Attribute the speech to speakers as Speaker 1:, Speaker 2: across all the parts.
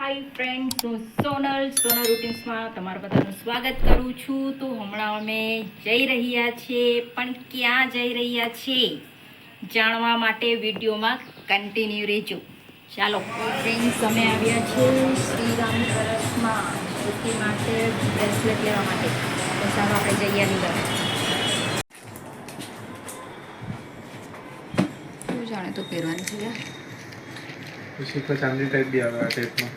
Speaker 1: Hi friends, હું સોનલ રૂટીન્સમાં તમારું બધાનું સ્વાગત કરું છું. તો હમણાં અમે જઈ રહ્યા છીએ, પણ ક્યાં જઈ રહ્યા છીએ જાણવા માટે વિડીયોમાં કન્ટિન્યુ રહેજો. ચાલો ફ્રેન્ડ્સ, અમે આવ્યા છીએ શ્રીરામ સરસમાં શ્રુતિ માટે બ્રેસલેટ લેવા માટે. તો ચાલો આપણે જઈએ અંદર. શું જાણે તો પહેરવાની છે યાર.
Speaker 2: પછી તો ચાંદી ટાઈપ બી આવે આ ટાઈપમાં.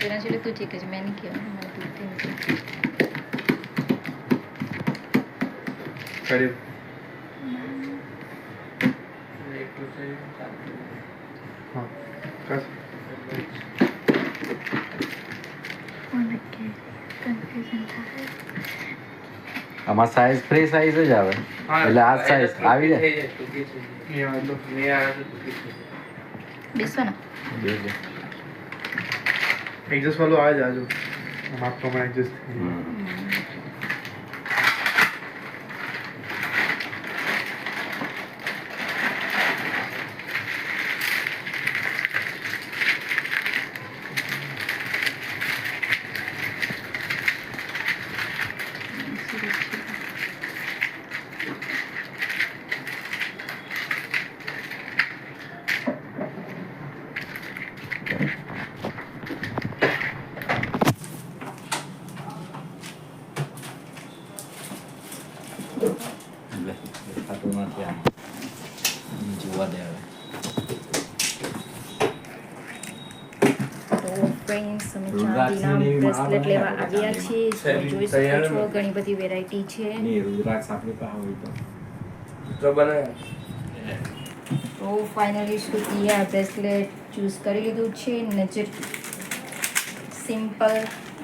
Speaker 1: तेरा चले तो ठीक है, मैं नहीं किया मैं पूछती हूँ.
Speaker 2: करीब हाँ कस
Speaker 3: આમાં સાઈઝ ફ્રી સાઈઝ જ આવે એટલે આ સાઈઝ આવી જાય.
Speaker 1: બેસો ને.
Speaker 2: एडजस्ट वालों आ जाओ हम आपको मैं एडजस्ट
Speaker 3: દેખાતું નથી આમ જોવા દે હવે.
Speaker 1: તો ફ્રેન્ડ્સ, અમે ચાંદીના બ્રેસલેટ લેવા આવ્યા છીએ. તમે જોઈ શકો છો ઘણી બધી વેરાયટી છે.
Speaker 3: રુદ્રાક્ષ આપણી પાસે હોય
Speaker 2: तो बनाया
Speaker 1: તો ફાઇનલી શ્રુતિએ આ બ્રેસલેટ ચૂઝ કરી લીધું છે. નજર સિમ્પલ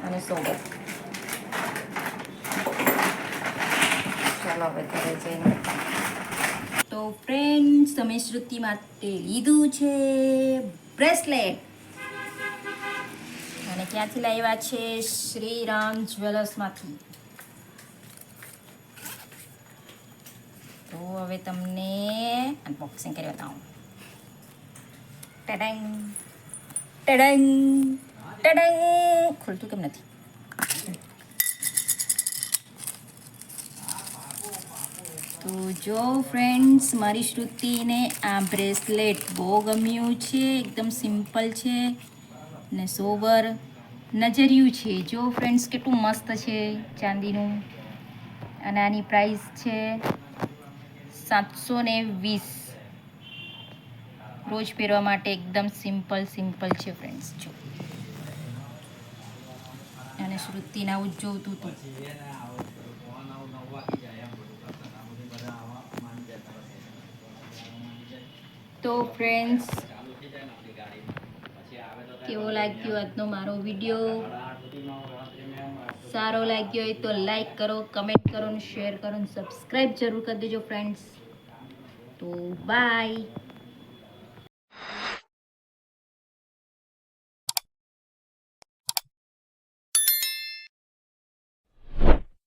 Speaker 1: અને સોબર. ચાલો હવે ઘરે જઈને. તો ફ્રેન્ડ્સ, અમે શ્રુતિ માટે લીધું છે બ્રેસલેટ. અને ક્યાંથી લાવ્યા છે? શ્રીરામ જ્વેલર્સમાંથી. તો હવે તમને અનબોક્સિંગ કરી બતાવું. ટડંગ ટડંગ ટડંગ. ખુલતું કેમ નથી? તો જો ફ્રેન્ડ્સ, મારી શ્રુતિને આ બ્રેસલેટ બહુ ગમ્યું છે. એકદમ સિમ્પલ છે ને સોબર નજરિયું છે. જો ફ્રેન્ડ્સ, કેટલું મસ્ત છે ચાંદીનું. અને આની પ્રાઇસ છે 720. રોજ પહેરવા માટે એકદમ સિમ્પલ છે ફ્રેન્ડ્સ. જો અને શ્રુતિને આવું જ જોતું હતું. તો ફ્રેન્ડ્સ, કેવો લાગ્યો આજનો મારો વિડીયો? સારો લાગ્યો હોય તો લાઈક કરો, કમેન્ટ કરો, શેર કરો, સબસ્ક્રાઈબ જરૂર કરી દેજો ફ્રેન્ડ્સ. તો બાય.